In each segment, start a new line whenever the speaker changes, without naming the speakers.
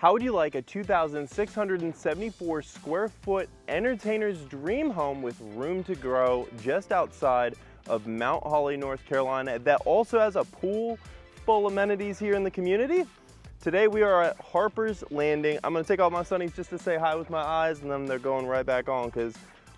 How would you like a 2,674 square foot entertainer's dream home with room to grow just outside of Mount Holly, North Carolina, that also has a pool full amenities here in the community? Today we are at Harper's Landing. I'm gonna take off my sunnies just to say hi with my eyes, and then they're going right back on because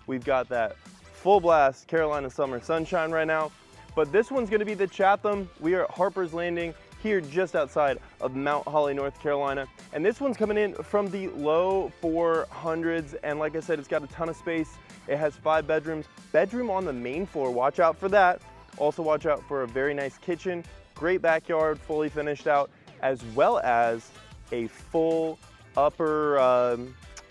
we've got that full blast Carolina summer sunshine right now. But this one's gonna be the Chatham. We are at Harper's Landing here just outside of Mount Holly, North Carolina. And this one's coming in from the low 400s. And like I said, it's got a ton of space. It has 5 bedrooms. Bedroom on the main floor, watch out for that. Also watch out for a very nice kitchen, great backyard, fully finished out, as well as a full upper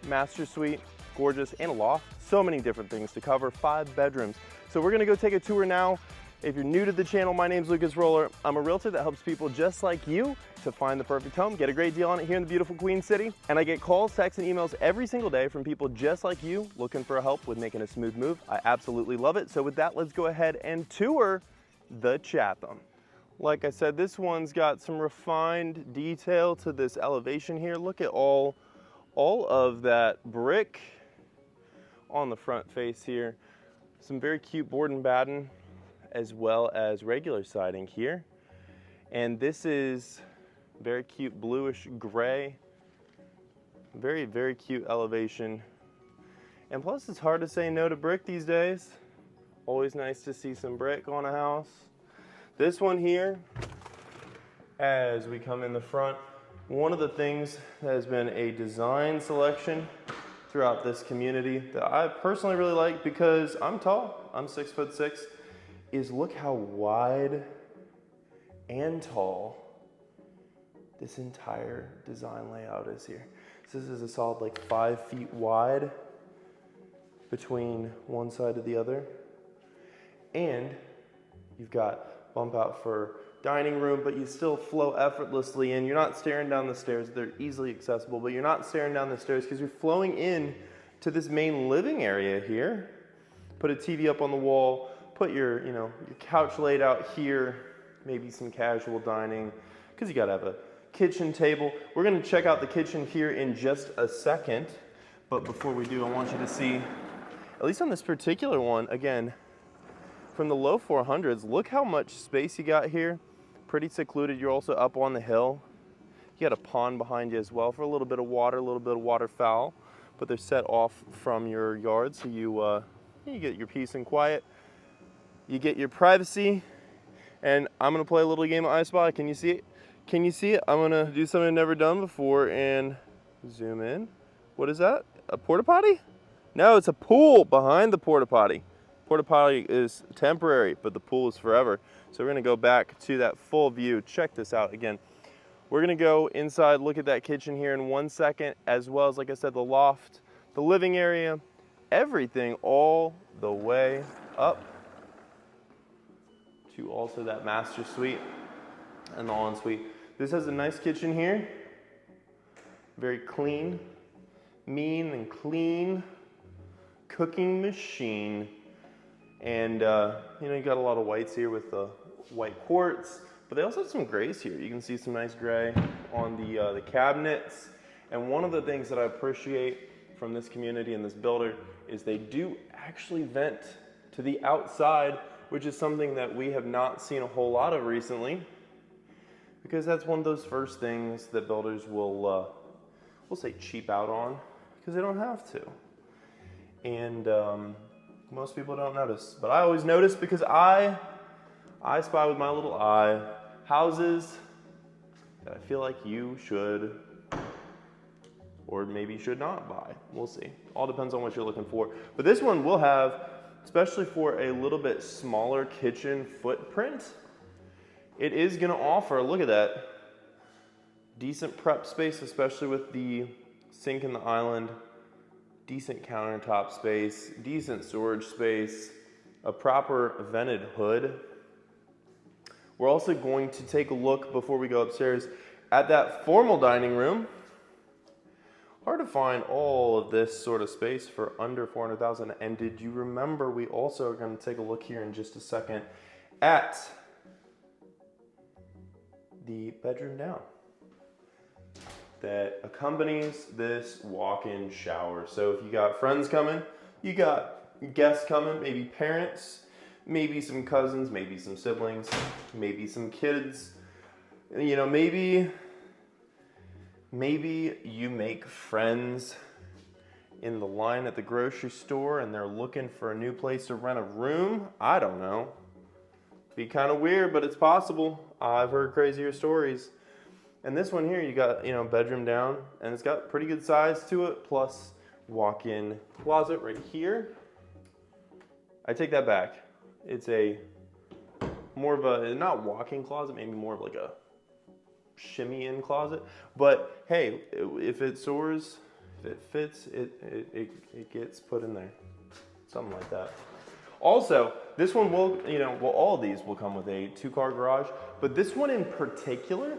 master suite, gorgeous, and a loft. So many different things to cover, 5 bedrooms. So we're gonna go take a tour now. If you're new to the channel, my name's Lucas Roller. I'm a realtor that helps people just like you to find the perfect home, get a great deal on it here in the beautiful Queen City. And I get calls, texts, and emails every single day from people just like you looking for help with making a smooth move. I absolutely love it. So with that, let's go ahead and tour the Chatham. Like I said, this one's got some refined detail to this elevation here. Look at all of that brick on the front face here. Some very cute board and batten, as well as regular siding here. And this is very cute bluish gray. Very, very cute elevation. And plus it's hard to say no to brick these days. Always nice to see some brick on a house. This one here, as we come in the front, one of the things that has been a design selection throughout this community that I personally really like, because I'm tall, I'm 6'6", is look how wide and tall this entire design layout is here. So this is a solid like 5 feet wide between one side to the other. And you've got bump out for dining room, but you still flow effortlessly in. You're not staring down the stairs. They're easily accessible, but you're not staring down the stairs because you're flowing in to this main living area here. Put a TV up on the wall, put your, your couch laid out here, maybe some casual dining, because you gotta have a kitchen table. We're gonna check out the kitchen here in just a second, but before we do, I want you to see, at least on this particular one, again, from the low 400s, look how much space you got here. Pretty secluded. You're also up on the hill. You got a pond behind you as well for a little bit of waterfowl, but they're set off from your yard, so you get your peace and quiet. You get your privacy, and I'm gonna play a little game of I Spy. Can you see it? Can you see it? I'm gonna do something I've never done before and zoom in. What is that? A porta potty? No, it's a pool behind the porta potty. Porta potty is temporary, but the pool is forever. So we're gonna go back to that full view. Check this out again. We're gonna go inside, look at that kitchen here in 1 second, as well as, like I said, the loft, the living area, everything all the way up to also that master suite and the ensuite. This has a nice kitchen here. Very clean, mean and clean cooking machine. And you got a lot of whites here with the white quartz, but they also have some grays here. You can see some nice gray on the cabinets. And one of the things that I appreciate from this community and this builder is they do actually vent to the outside, which is something that we have not seen a whole lot of recently, because that's one of those first things that builders will we'll say cheap out on, because they don't have to. And most people don't notice, but I always notice because I spy with my little eye houses that I feel like you should or maybe should not buy. We'll see. All depends on what you're looking for. But this one will have, especially for a little bit smaller kitchen footprint, it is gonna offer, look at that, decent prep space, especially with the sink in the island, decent countertop space, decent storage space, a proper vented hood. We're also going to take a look before we go upstairs at that formal dining room. Hard to find all of this sort of space for under $400,000. And did you remember we also are going to take a look here in just a second at the bedroom down. that accompanies this walk-in shower. So if you got friends coming, you got guests coming, maybe parents, maybe some cousins, maybe some siblings, maybe some kids, you know, maybe you make friends in the line at the grocery store and they're looking for a new place to rent a room. I don't know. Be kind of weird, but it's possible. I've heard crazier stories. And this one here, you got, you know, bedroom down, and it's got pretty good size to it, plus walk-in closet right here. I take that back. It's a more of a, not walk-in closet, maybe more of like a shimmy-in closet. But hey, if it soars, if it fits, it gets put in there. Something like that. Also, this one will, you know, well, all of these will come with a 2-car garage, but this one in particular,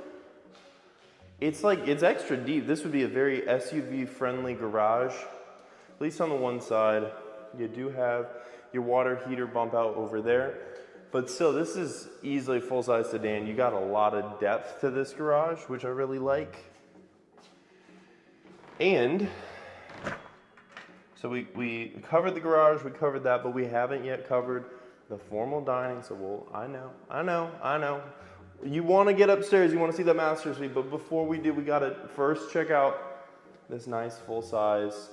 it's like, it's extra deep. This would be a very SUV-friendly garage, at least on the one side. You do have your water heater bump out over there, but still, this is easily full-size sedan. You got a lot of depth to this garage, which I really like. And so we covered the garage, we covered that, but we haven't yet covered the formal dining. So I know. You want to get upstairs, you want to see the master suite, but before we do, we got to first check out this nice full-size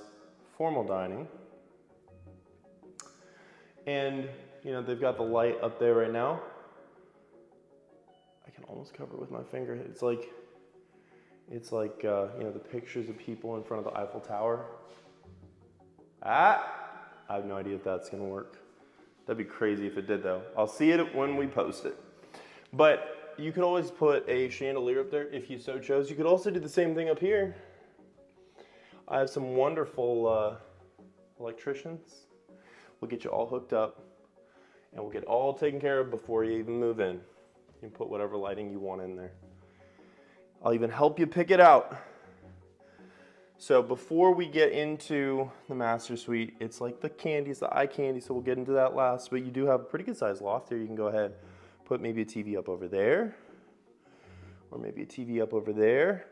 formal dining. And, you know, they've got the light up there right now. I can almost cover it with my finger. It's like you know, the pictures of people in front of the Eiffel Tower. I have no idea if that's gonna work. That'd be crazy if it did though. I'll see it when we post it. But you could always put a chandelier up there if you so chose. You could also do the same thing up here. I have some wonderful electricians. We'll get you all hooked up and we'll get all taken care of before you even move in. You can put whatever lighting you want in there. I'll even help you pick it out. So before we get into the master suite, it's like the candies, the eye candy, so we'll get into that last, but you do have a pretty good sized loft here. You can go ahead, put maybe a TV up over there, or maybe a TV up over there,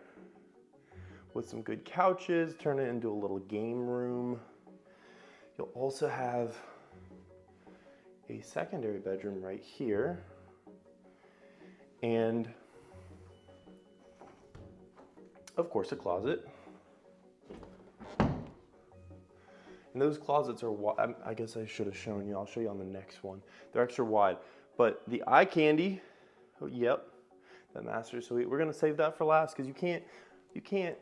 with some good couches, turn it into a little game room. You'll also have a secondary bedroom right here, and of course a closet. And those closets are wide. I guess I should have shown you. I'll show you on the next one. They're extra wide. But the eye candy, oh, yep, the master suite. We're gonna save that for last because you can't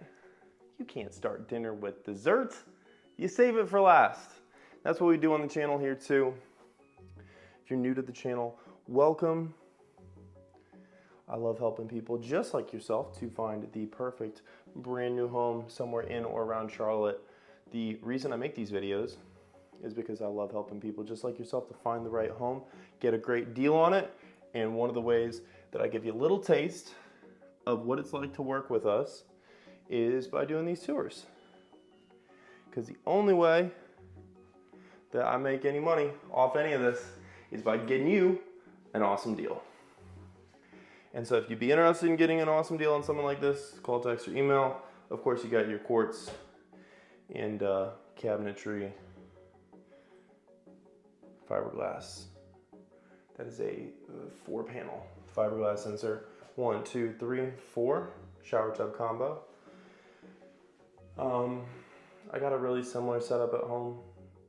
start dinner with dessert. You save it for last. That's what we do on the channel here too. If you're new to the channel, welcome. I love helping people just like yourself to find the perfect brand new home somewhere in or around Charlotte. The reason I make these videos is because I love helping people just like yourself to find the right home, get a great deal on it, and one of the ways that I give you a little taste of what it's like to work with us is by doing these tours. Because the only way that I make any money off any of this is by getting you an awesome deal. And so if you'd be interested in getting an awesome deal on something like this, call, text, or email. Of course, you got your quartz and cabinetry, fiberglass. That is a 4-panel fiberglass sensor. 1, 2, 3, 4 shower tub combo. I got a really similar setup at home,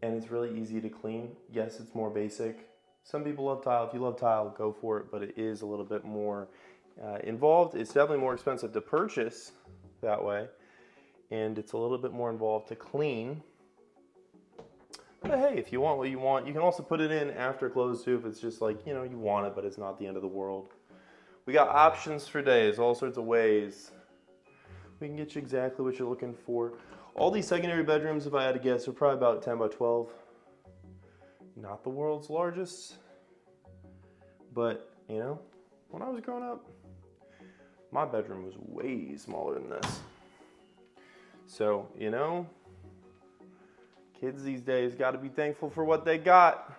and it's really easy to clean. Yes, it's more basic. Some people love tile. If you love tile, go for it, but it is a little bit more involved. It's definitely more expensive to purchase that way, and it's a little bit more involved to clean. But hey, if you want what you want, you can also put it in after close too, if it's just like, you know, you want it, but it's not the end of the world. We got options for days, all sorts of ways. We can get you exactly what you're looking for. All these secondary bedrooms, if I had to guess, are probably about 10 by 12. Not the world's largest, but you know, when I was growing up, my bedroom was way smaller than this. So, you know, kids these days got to be thankful for what they got.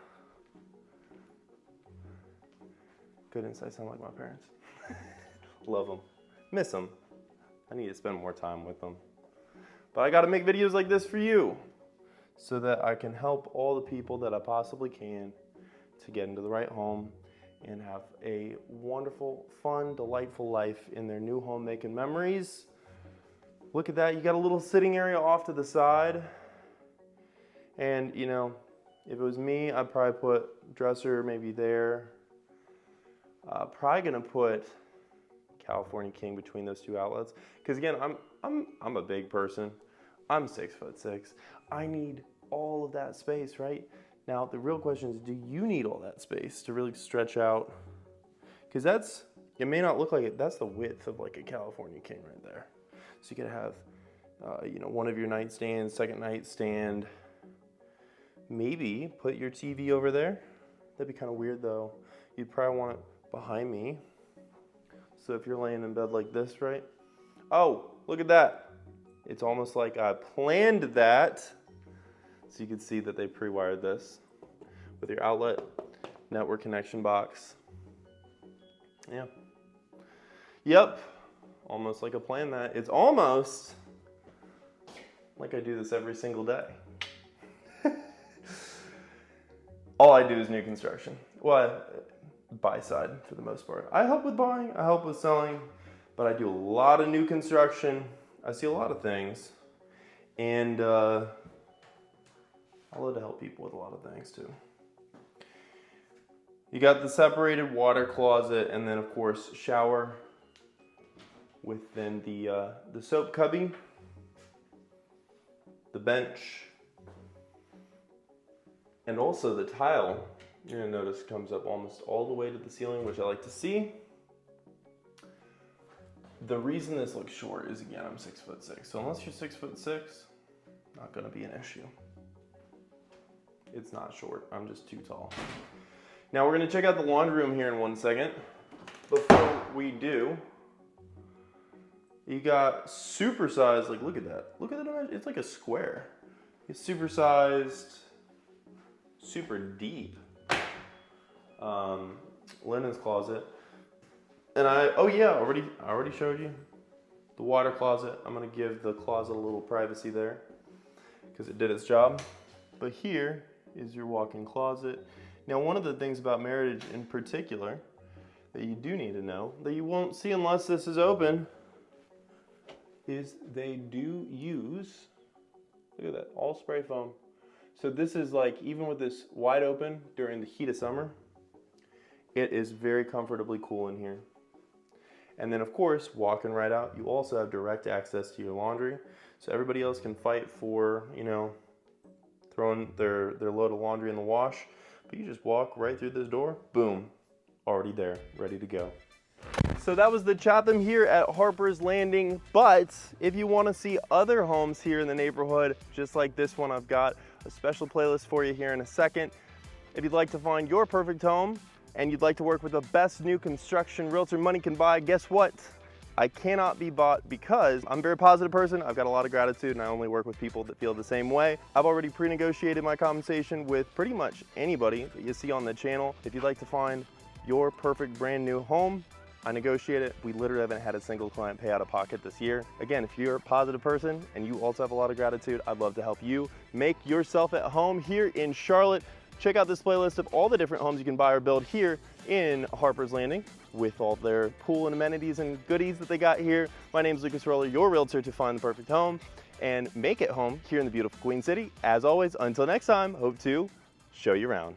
Goodness, I sound like my parents. Love them. Miss them. I need to spend more time with them. But I gotta make videos like this for you so that I can help all the people that I possibly can to get into the right home and have a wonderful, fun, delightful life in their new home, making memories. Look at that, you got a little sitting area off to the side. And you know, if it was me, I'd probably put dresser maybe there. Probably gonna put California King between those two outlets. Because again, I'm a big person. I'm 6'6". I need all of that space, right? Now, the real question is, do you need all that space to really stretch out? Because it may not look like it, that's the width of like a California King right there. So you could have, you know, one of your nightstands, second nightstand. Maybe put your TV over there. That'd be kind of weird though. You'd probably want it behind me. So if you're laying in bed like this, right? Oh, look at that. It's almost like I planned that. So you can see that they pre-wired this with your outlet, network connection box. Yeah. Yep. Almost like I planned that. It's almost like I do this every single day. All I do is new construction. Well, buy side for the most part. I help with buying, I help with selling, but I do a lot of new construction. I see a lot of things, and I love to help people with a lot of things too. You got the separated water closet, and then of course shower within the soap cubby, the bench, and also the tile. You're gonna notice comes up almost all the way to the ceiling, which I like to see. The reason this looks short is, again, I'm 6'6". So unless you're 6'6", not gonna be an issue. It's not short, I'm just too tall. Now we're gonna check out the laundry room here in 1 second. Before we do, you got supersized, like look at that. Look at the dimension, it's like a square. It's supersized, super deep. Linens closet. And I already showed you the water closet. I'm gonna give the closet a little privacy there because it did its job. But here is your walk-in closet. Now, one of the things about Meritage in particular that you do need to know, that you won't see unless this is open, is they do use, look at that, all spray foam. So this is like, even with this wide open during the heat of summer, it is very comfortably cool in here. And then of course, walking right out, you also have direct access to your laundry. So everybody else can fight for, you know, throwing their load of laundry in the wash, but you just walk right through this door, boom, already there, ready to go. So that was the Chatham here at Harper's Landing, but if you want to see other homes here in the neighborhood, just like this one, I've got a special playlist for you here in a second. If you'd like to find your perfect home and you'd like to work with the best new construction realtor money can buy, guess what? I cannot be bought because I'm a very positive person. I've got a lot of gratitude and I only work with people that feel the same way. I've already pre-negotiated my compensation with pretty much anybody that you see on the channel. If you'd like to find your perfect brand new home, I negotiate it. We literally haven't had a single client pay out of pocket this year. Again, if you're a positive person and you also have a lot of gratitude, I'd love to help you make yourself at home here in Charlotte. Check out this playlist of all the different homes you can buy or build here in Harper's Landing with all their pool and amenities and goodies that they got here. My name is Lucas Roller, your realtor to find the perfect home and make it home here in the beautiful Queen City. As always, until next time, hope to show you around.